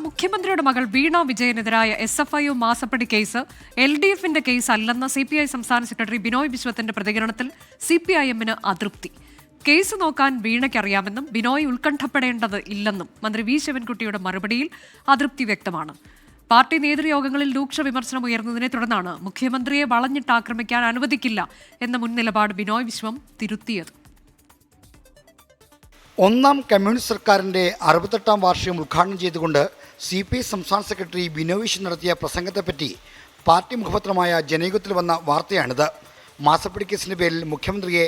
മുഖ്യമന്ത്രിയുടെ മകൾ വീണ വിജയനെതിരായ SFI മാസപ്പടി കേസ് LDFന്റെ കേസ് അല്ലെന്ന CPI സംസ്ഥാന സെക്രട്ടറി ബിനോയ് വിശ്വത്തിന്റെ പ്രതികരണത്തിൽ CPIM-ന് അതൃപ്തി. കേസ് നോക്കാൻ വീണയ്ക്കറിയാമെന്നും ബിനോയ് ഉത്കണ്ഠപ്പെടേണ്ടത് ഇല്ലെന്നും മന്ത്രി വി ശിവൻകുട്ടിയുടെ മറുപടിയിൽ അതൃപ്തി വ്യക്തമാണ്. പാർട്ടി നേതൃയോഗങ്ങളിൽ രൂക്ഷ വിമർശനം ഉയർന്നതിനെ തുടർന്നാണ് മുഖ്യമന്ത്രിയെ വളഞ്ഞിട്ട് ആക്രമിക്കാൻ അനുവദിക്കില്ല എന്ന മുൻ നിലപാട് ബിനോയ് വിശ്വം തിരുത്തിയത്. ഒന്നാം കമ്മ്യൂണിസ്റ്റ് സർക്കാരിൻ്റെ 68ാം വാർഷികം ഉദ്ഘാടനം ചെയ്തുകൊണ്ട് CPI സംസ്ഥാന സെക്രട്ടറി ബിനോയ് വിശ്വം നടത്തിയ പ്രസംഗത്തെപ്പറ്റി പാർട്ടി മുഖപത്രമായ ജനയുഗത്തിൽ വന്ന വാർത്തയാണിത്. മാസപ്പടി കേസിൻ്റെ പേരിൽ മുഖ്യമന്ത്രിയെ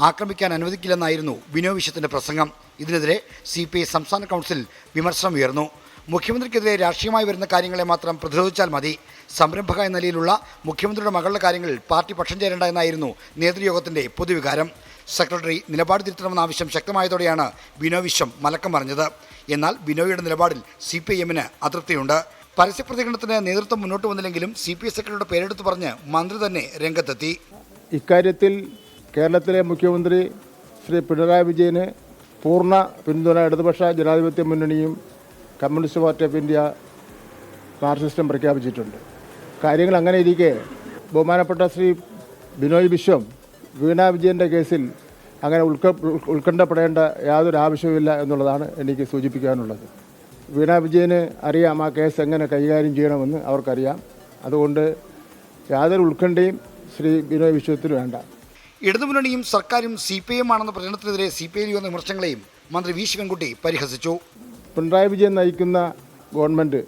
ആക്രമിക്കാൻ അനുവദിക്കില്ലെന്നായിരുന്നു ബിനോയ് വിശ്വത്തിൻ്റെ പ്രസംഗം. ഇതിനെതിരെ CPI സംസ്ഥാന കൗൺസിൽ വിമർശനം ഉയർന്നു. മുഖ്യമന്ത്രിക്കെതിരെ രാഷ്ട്രീയമായി വരുന്ന കാര്യങ്ങളെ മാത്രം പ്രതിരോധിച്ചാൽ മതി. സംരംഭക എന്ന നിലയിലുള്ള മുഖ്യമന്ത്രിയുടെ മകളുടെ കാര്യങ്ങളിൽ പാർട്ടി പക്ഷം ചേരേണ്ട എന്നായിരുന്നു നേതൃയോഗത്തിൻ്റെ പൊതുവികാരം. സെക്രട്ടറി നിലപാട് തിരുത്തണമെന്ന ആവശ്യം ശക്തമായതോടെയാണ് ബിനോയ് വിശ്വം മലക്കം പറഞ്ഞത്. എന്നാൽ ബിനോയിയുടെ നിലപാടിൽ CPIM-ന് അതൃപ്തിയുണ്ട്. പരസ്യ പ്രതികരണത്തിന് നേതൃത്വം മുന്നോട്ട് വന്നില്ലെങ്കിലും CPI സെക്രട്ടറിയുടെ പേരെടുത്ത് പറഞ്ഞ് മന്ത്രി തന്നെ രംഗത്തെത്തി. ഇക്കാര്യത്തിൽ കേരളത്തിലെ മുഖ്യമന്ത്രി ശ്രീ പിണറായി വിജയന് പൂർണ്ണ പിന്തുണ ഇടതുപക്ഷ ജനാധിപത്യ മുന്നണിയും കമ്മ്യൂണിസ്റ്റ് പാർട്ടി ഓഫ് ഇന്ത്യ മാർക്സിസ്റ്റും പ്രഖ്യാപിച്ചിട്ടുണ്ട്. കാര്യങ്ങൾ അങ്ങനെ ഇരിക്കെ ബഹുമാനപ്പെട്ട ശ്രീ ബിനോയ് വിശ്വം വീണ വിജയൻ്റെ കേസിൽ അങ്ങനെ ഉത്കണ്ഠപ്പെടേണ്ട യാതൊരു ആവശ്യവുമില്ല എന്നുള്ളതാണ് എനിക്ക് സൂചിപ്പിക്കാനുള്ളത്. വീണ വിജയന് അറിയാം ആ കേസ് എങ്ങനെ കൈകാര്യം ചെയ്യണമെന്ന് അവർക്കറിയാം. അതുകൊണ്ട് യാതൊരു ഉത്കണ്ഠയും ശ്രീ ബിനോയ് വിശ്വത്തിന് വേണ്ട. ഇടതുമുന്നണിയും സർക്കാരും CPIM ആണെന്ന പ്രചരണത്തിനെതിരെ CPI വന്ന വിമർശനങ്ങളെയും മന്ത്രി വി ശിവൻകുട്ടി പരിഹസിച്ചു. പിണറായി വിജയൻ നയിക്കുന്ന ഗവൺമെൻറ്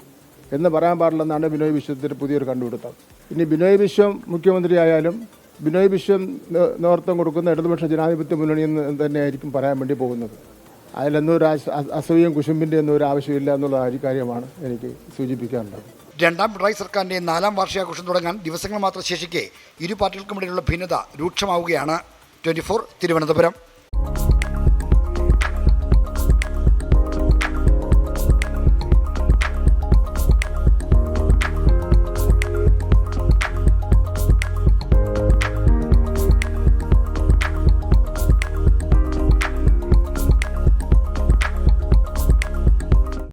എന്ന് പറയാൻ പാടില്ലെന്നാണ് ബിനോയ് വിശ്വത്തിൻ്റെ പുതിയൊരു കണ്ടുപിടുത്തം. ഇനി ബിനോയ് വിശ്വം മുഖ്യമന്ത്രിയായാലും ബിനോയ് വിശ്വം നേതൃത്വം കൊടുക്കുന്ന ഇടതുപക്ഷ ജനാധിപത്യ മുന്നണി എന്ന് തന്നെയായിരിക്കും പറയാൻ വേണ്ടി പോകുന്നത്. അതിലൊന്നും അസൂയം കുശുമ്പിൻ്റെ ഒന്നും ഒരു ആവശ്യമില്ല എന്നുള്ള കാര്യമാണ് എനിക്ക് സൂചിപ്പിക്കാനുള്ളത്. രണ്ടാം പിണറായി സർക്കാരിൻ്റെ 4ാം വാർഷികാഘോഷം തുടങ്ങാൻ ദിവസങ്ങൾ മാത്രം ശേഷിക്കെ ഇരു പാർട്ടികൾക്കുമിടയിലുള്ള ഭിന്നത രൂക്ഷമാവുകയാണ്. 24 തിരുവനന്തപുരം.